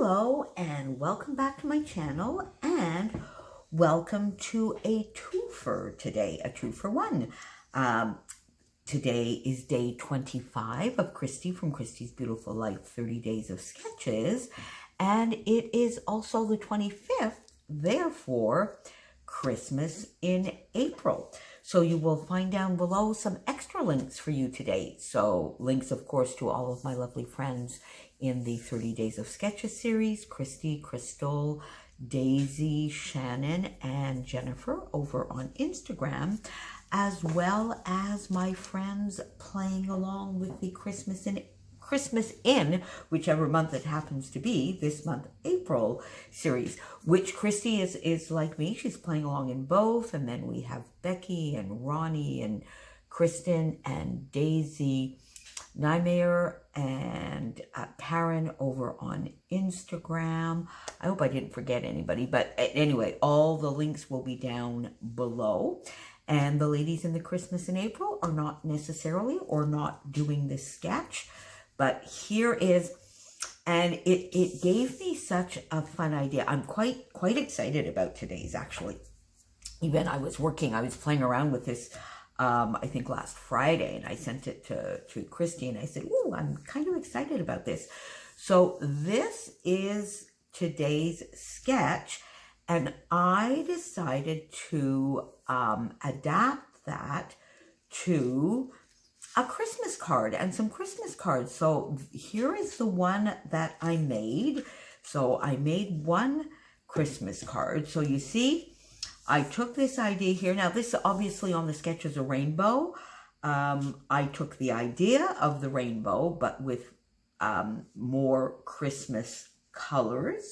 Hello and welcome back to my channel, and welcome to a twofer today, a 2-for-1. Today is day 25 of Christy from Christy's Beautiful Life 30 Days of Sketches, and it is also the 25th, therefore Christmas in April. So you will find down below some extra links for you today. So links, of course, to all of my lovely friends in the 30 Days of Sketches series, Christy, Crystal, Daisy, Shannon, and Jennifer over on Instagram, as well as my friends playing along with the Christmas in whichever month it happens to be, this month, April series, which Christy is like me. She's playing along in both. And then we have Becky and Ronnie and Kristen and Daisy, Nymeyer and Perrin over on Instagram. I hope I didn't forget anybody, but anyway, all the links will be down below. And the ladies in the Christmas in April are not necessarily or not doing this sketch, but here is, and it gave me such a fun idea. I'm quite excited about today's, actually. Even I was playing around with this, I think last Friday, and I sent it to Christy, and I said, "Ooh, I'm kind of excited about this." So this is today's sketch, and I decided to adapt that to a Christmas card and some Christmas cards. So here is the one that I made. So I made one Christmas card. So you see, I took this idea here. Now this obviously on the sketch is a rainbow. I took the idea of the rainbow, but with more Christmas colors.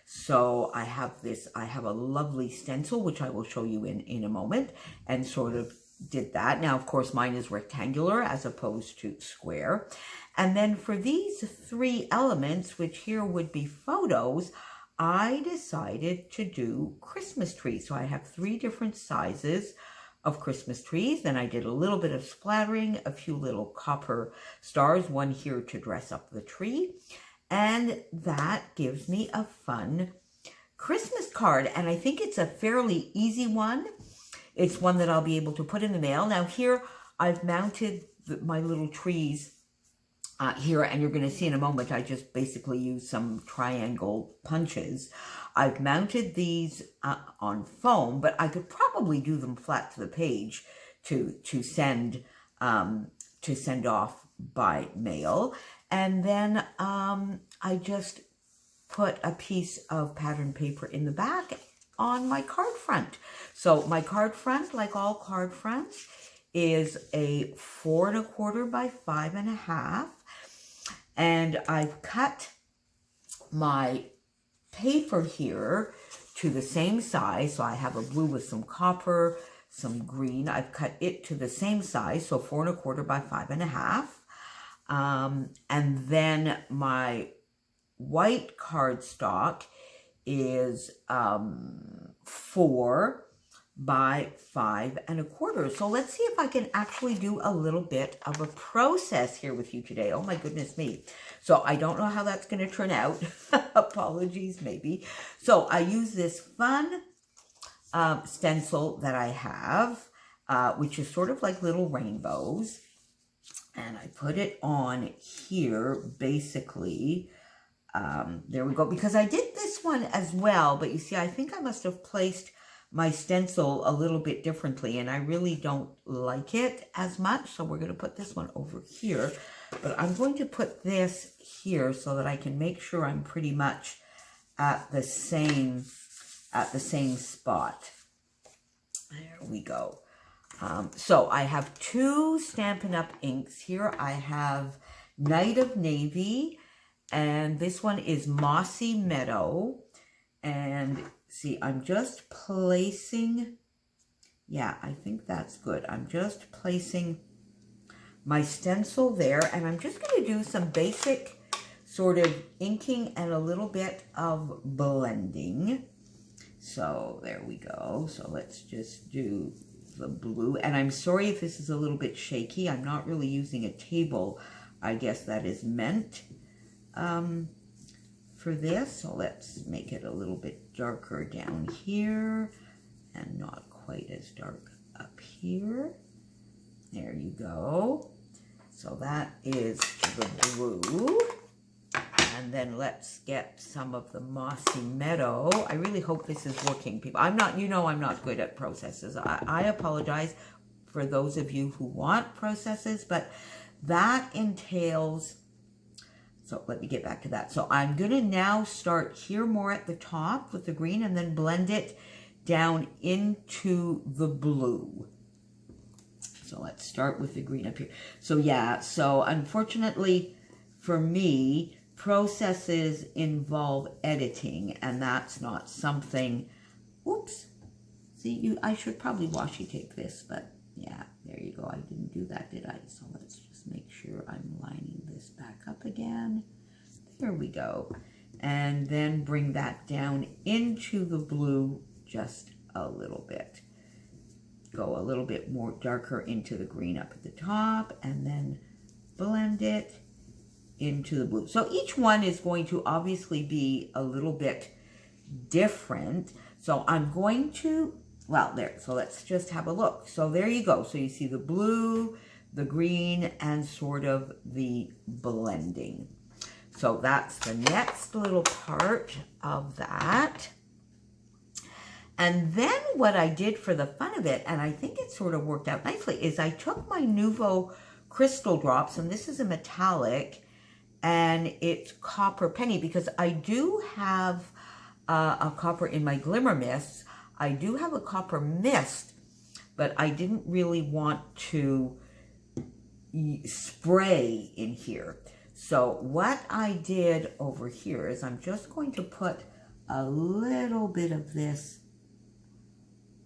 So I have a lovely stencil, which I will show you in a moment, and sort of did that. Now, of course, mine is rectangular as opposed to square. And then for these three elements, which here would be photos, I decided to do Christmas trees. So I have 3 different sizes of Christmas trees. Then I did a little bit of splattering, a few little copper stars, one here to dress up the tree. And that gives me a fun Christmas card. And I think it's a fairly easy one. It's one that I'll be able to put in the mail. Now here, I've mounted my little trees here, and you're going to see in a moment, I just basically use some triangle punches. I've mounted these on foam, but I could probably do them flat to the page to send off by mail. And then I just put a piece of patterned paper in the back on my card front. So my card front, like all card fronts, is a 4 1/4 by 5 1/2. And I've cut my paper here to the same size. So I have a blue with some copper, some green. I've cut it to the same size, so 4 1/4 by 5 1/2. And then my white cardstock is 4 by 5 1/4. So let's see if I can actually do a little bit of a process here with you today. Oh my goodness me. So I don't know how that's going to turn out. Apologies, maybe. So I use this fun stencil that I have, which is sort of like little rainbows. And I put it on here, basically. There we go, because I did this one as well, but you see, I think I must have placed my stencil a little bit differently, and I really don't like it as much, so we're going to put this one over here. But I'm going to put this here so that I can make sure I'm pretty much at the same spot. There we go. So I have 2 Stampin' Up! Inks here. I have Night of Navy, and this one is Mossy Meadow. And see, I'm just placing, yeah, I think that's good. I'm just placing my stencil there, and I'm just going to do some basic sort of inking and a little bit of blending. So there we go. So let's just do the blue. And I'm sorry if this is a little bit shaky. I'm not really using a table. I guess that is meant for this. So let's make it a little bit darker down here and not quite as dark up here. There you go. So that is the blue. And then let's get some of the mossy meadow. I really hope this is working, people. I'm not, you know, I'm not good at processes. I apologize for those of you who want processes, but that entails, so let me get back to that. So I'm gonna now start here more at the top with the green and then blend it down into the blue. So let's start with the green up here. So yeah, so unfortunately for me, processes involve editing, and that's not something, oops, see, I should probably washi tape this, but yeah, there you go. I didn't do that, did I? So let's just make sure I'm lining this back up again. There we go. And then bring that down into the blue just a little bit. Go a little bit more darker into the green up at the top, and then blend it into the blue. So each one is going to obviously be a little bit different. So I'm going to, well, there, so let's just have a look. So there you go. So you see the blue, the green, and sort of the blending. So that's the next little part of that. And then what I did for the fun of it, and I think it sort of worked out nicely, is I took my Nuvo crystal drops, and this is a metallic, and it's copper penny, because I do have a copper in my glimmer mists. I do have a copper mist, but I didn't really want to spray in here. So what I did over here is I'm just going to put a little bit of this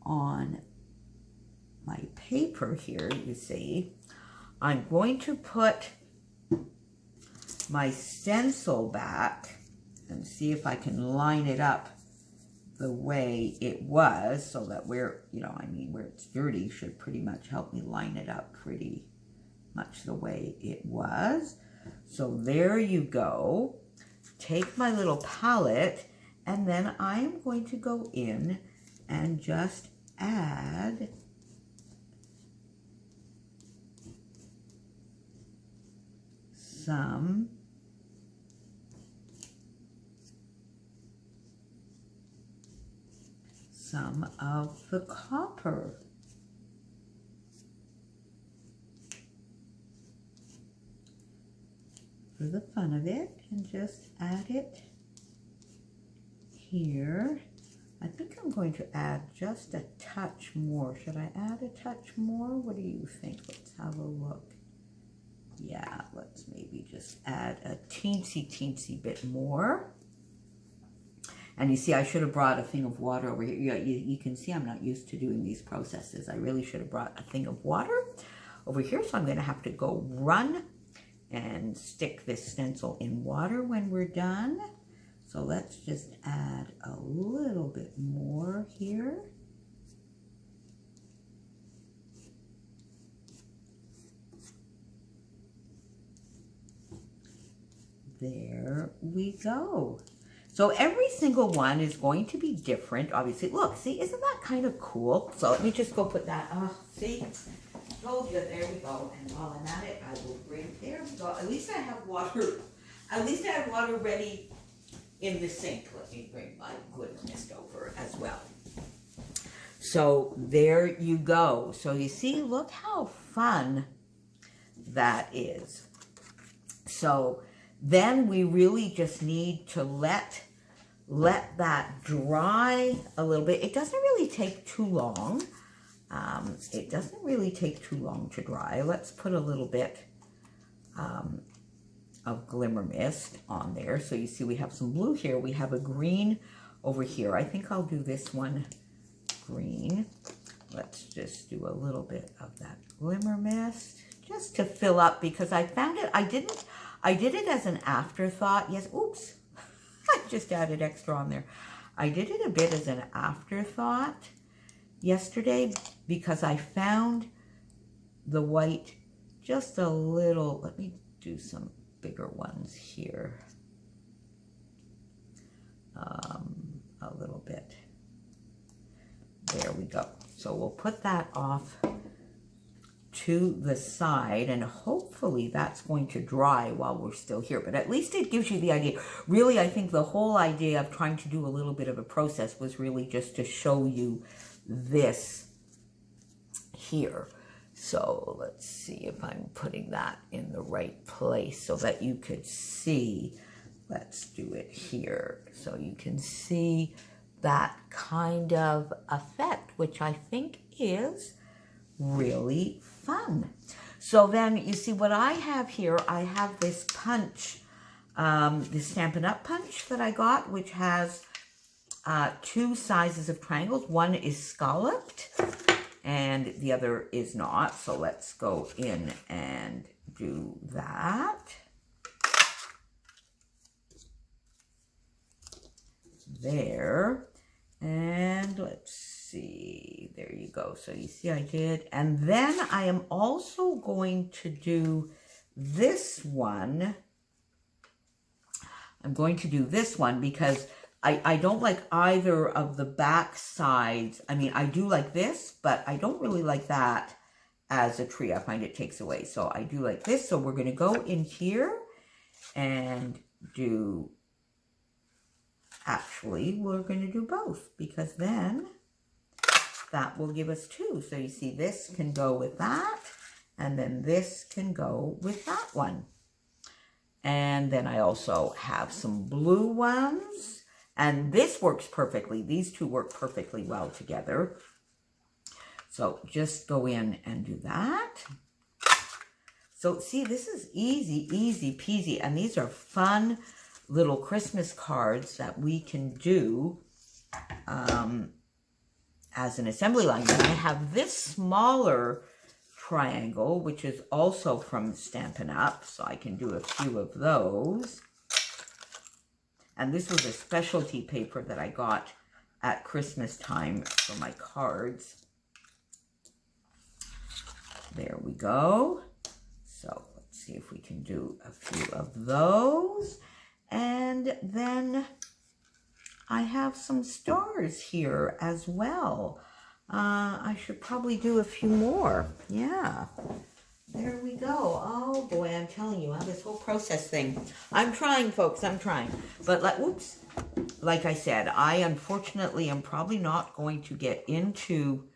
on my paper here, you see. I'm going to put my stencil back and see if I can line it up the way it was, so that where, you know, I mean, where it's dirty should pretty much help me line it up pretty much the way it was. So there you go. Take my little palette, and then I am going to go in and just add some of the copper. For the fun of it, and just add it here. I think I'm going to add just a touch more. Should I add a touch more? What do you think? Let's have a look. Yeah, let's maybe just add a teensy bit more. And you see, I should have brought a thing of water over here. You can see I'm not used to doing these processes. I really should have brought a thing of water over here. So I'm going to have to go run and stick this stencil in water when we're done. So let's just add a little bit more here. There we go. So every single one is going to be different, obviously. Look, see, isn't that kind of cool? So let me just go put that, see, told you, there we go. And while I'm at it, I will bring, there we go. At least I have water, ready in the sink. Let me bring my glitter mist over as well. So there you go. So you see, look how fun that is. So then we really just need to let that dry a little bit. It doesn't really take too long. It doesn't really take too long to dry. Let's put a little bit of glimmer mist on there. So you see we have some blue here. We have a green over here. I think I'll do this one green. Let's just do a little bit of that glimmer mist just to fill up, because I found it, I did it as an afterthought. Yes, oops, I just added extra on there. I did it a bit as an afterthought yesterday because I found the white just a little, let me do some bigger ones here. a little bit. There we go. So we'll put that off to the side, and hopefully that's going to dry while we're still here, but at least it gives you the idea. Really, I think the whole idea of trying to do a little bit of a process was really just to show you this here. So let's see if I'm putting that in the right place so that you could see. Let's do it here so you can see that kind of effect, which I think is really fun. So then you see what I have here, I have this punch, this Stampin' Up! Punch that I got, which has 2 sizes of triangles. One is scalloped and the other is not. So let's go in and do that. There. And let's see, there you go. So you see I did. And then I am also going to do this one. I'm going to do this one because I don't like either of the back sides. I mean, I do like this, but I don't really like that as a tree. I find it takes away. So I do like this. So we're going to go in here and do, actually, we're going to do both because then that will give us 2. So you see this can go with that, and then this can go with that one. And then I also have some blue ones. And this works perfectly. These 2 work perfectly well together. So just go in and do that. So see, this is easy, easy peasy. And these are fun little Christmas cards that we can do as an assembly line. Then I have this smaller triangle, which is also from Stampin' Up! So I can do a few of those. And this was a specialty paper that I got at Christmas time for my cards. There we go. So let's see if we can do a few of those. And then I have some stars here as well. I should probably do a few more. Yeah. There we go. Oh boy, I'm telling you, this whole process thing. I'm trying, folks, I'm trying. But like I said, I unfortunately am probably not going to get into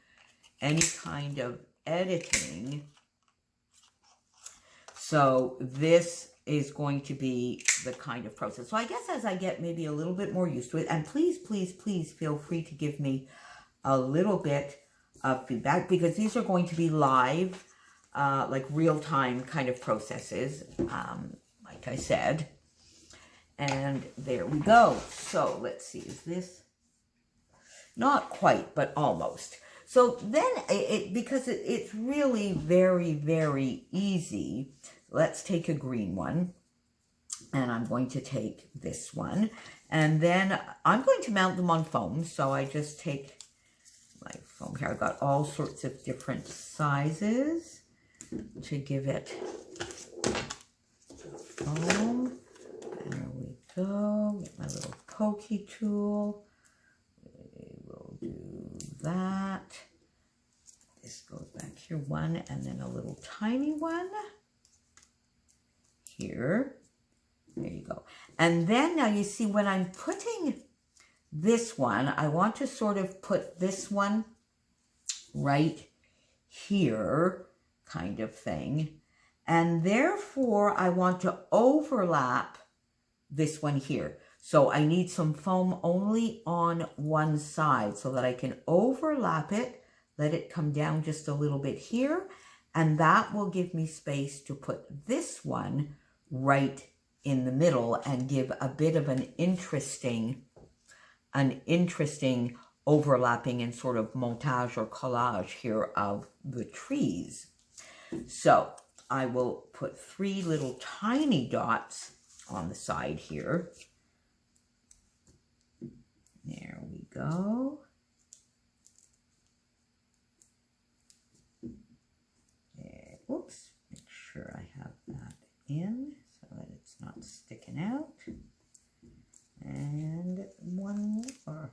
any kind of editing. So this is going to be the kind of process. So I guess as I get maybe a little bit more used to it, and please, please, please feel free to give me a little bit of feedback because these are going to be live, like real-time kind of processes, like I said. And there we go. So let's see, is this not quite, but almost. So then because it's really very, very easy, let's take a green one. And I'm going to take this one. And then I'm going to mount them on foam. So I just take my foam here. I've got all sorts of different sizes to give it foam. There we go. Get my little pokey tool. We will do that. This goes back here, one, and then a little tiny one here. There you go. And then now you see when I'm putting this one, I want to sort of put this one right here, kind of thing. And therefore, I want to overlap this one here. So I need some foam only on one side so that I can overlap it, let it come down just a little bit here, and that will give me space to put this one right in the middle and give a bit of an interesting overlapping and sort of montage or collage here of the trees. So I will put 3 little tiny dots on the side here. There we go. There, oops, make sure I have that in so that it's not sticking out. And one more.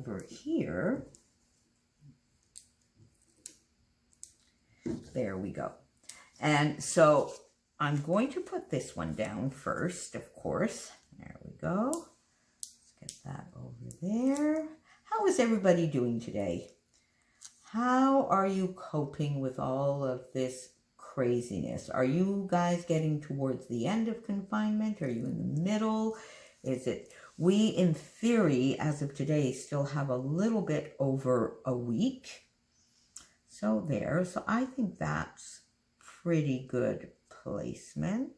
over here. There we go. And so I'm going to put this one down first, of course. There we go. Let's get that over there. How is everybody doing today? How are you coping with all of this craziness? Are you guys getting towards the end of confinement? Are you in the middle? Is it... We, in theory, as of today, still have a little bit over a week. So there. So I think that's pretty good placement.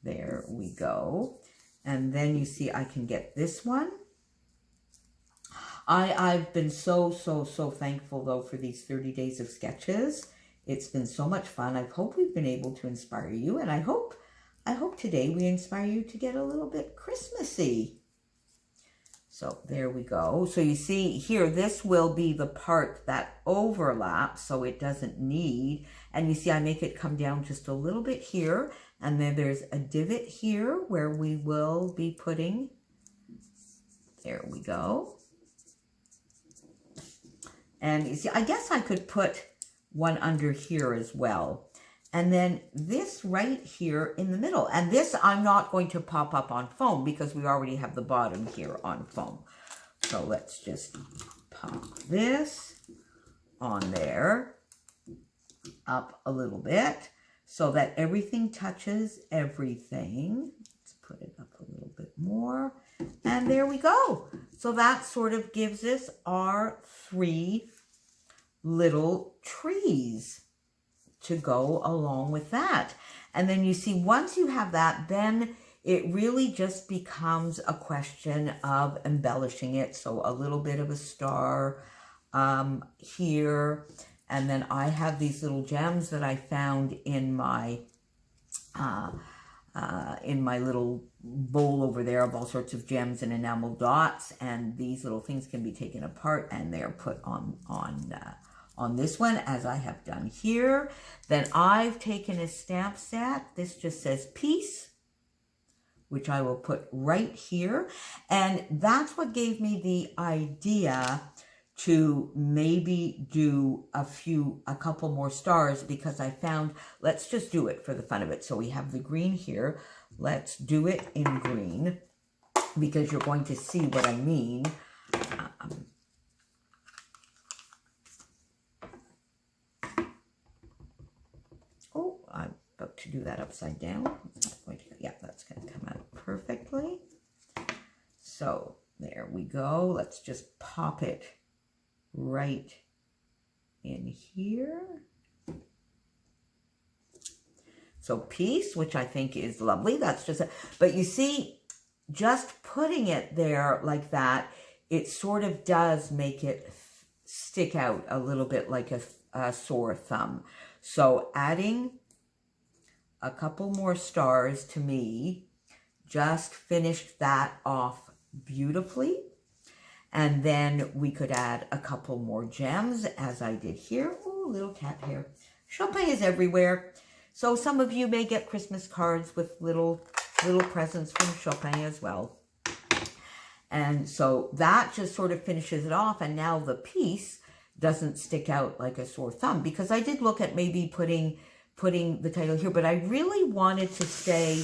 There we go. And then you see I can get this one. I've been so thankful, though, for these 30 days of sketches. It's been so much fun. I hope we've been able to inspire you. And I hope today we inspire you to get a little bit Christmassy. So there we go. So you see here, this will be the part that overlaps, so it doesn't need. And you see I make it come down just a little bit here. And then there's a divot here where we will be putting, there we go. And you see, I guess I could put one under here as well. And then this right here in the middle. And this I'm not going to pop up on foam because we already have the bottom here on foam. So let's just pop this on there, up a little bit, so that everything touches everything. Let's put it up a little bit more. And there we go. So that sort of gives us our 3 little trees to go along with that. And then you see, once you have that, then it really just becomes a question of embellishing it. So a little bit of a star here. And then I have these little gems that I found in my little bowl over there of all sorts of gems and enamel dots. And these little things can be taken apart and they're put on this one, as I have done here. Then I've taken a stamp set. This just says peace, which I will put right here. And that's what gave me the idea to maybe do a couple more stars, because I found, let's just do it for the fun of it. So we have the green here. Let's do it in green, because you're going to see what I mean. Oh, I'm about to do that upside down. Yeah, that's going to come out perfectly. So there we go. Let's just pop it right in here. So peace, which I think is lovely. That's just, but you see, just putting it there like that, it sort of does make it stick out a little bit like a sore thumb. So adding a couple more stars, to me, just finished that off beautifully. And then we could add a couple more gems, as I did here. Oh, little cat hair. Chopin is everywhere. So some of you may get Christmas cards with little presents from Chopin as well. And so that just sort of finishes it off. And now the piece doesn't stick out like a sore thumb, because I did look at maybe putting the title here, but I really wanted to stay,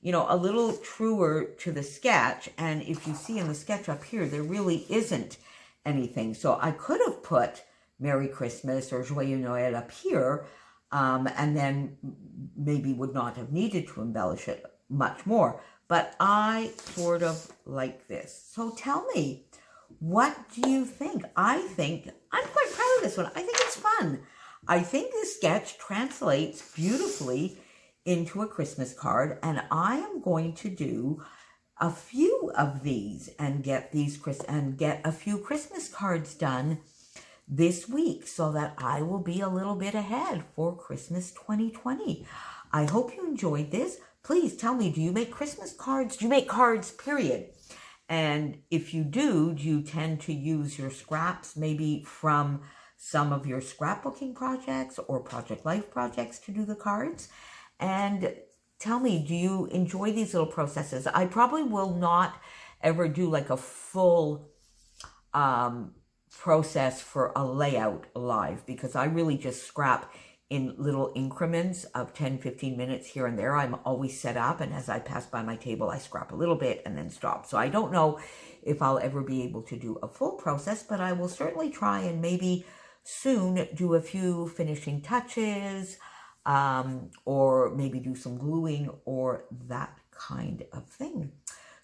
you know, a little truer to the sketch. And if you see in the sketch up here, there really isn't anything. So I could have put Merry Christmas or Joyeux Noël up here, and then maybe would not have needed to embellish it much more. But I sort of like this. So tell me, what do you think? I'm quite proud of this one. I think it's fun. I think this sketch translates beautifully into a Christmas card, and I am going to do a few of these and get a few Christmas cards done this week, so that I will be a little bit ahead for Christmas 2020. I hope you enjoyed this. Please tell me, do you make Christmas cards? Do you make cards, period? And if you do you tend to use your scraps maybe from some of your scrapbooking projects or Project Life projects to do the cards? And tell me, do you enjoy these little processes? I probably will not ever do like a full process for a layout live, because I really just scrap in little increments of 10-15 minutes here and there. I'm always set up, and as I pass by my table, I scrap a little bit and then stop. So I don't know if I'll ever be able to do a full process, but I will certainly try, and maybe soon do a few finishing touches, or maybe do some gluing or that kind of thing.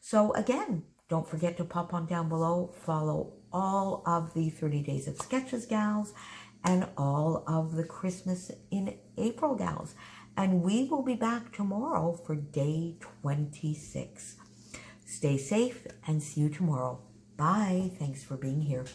So again, don't forget to pop on down below, follow all of the 30 Days of Sketches gals and all of the Christmas in April gals. And we will be back tomorrow for day 26. Stay safe and see you tomorrow. Bye. Thanks for being here.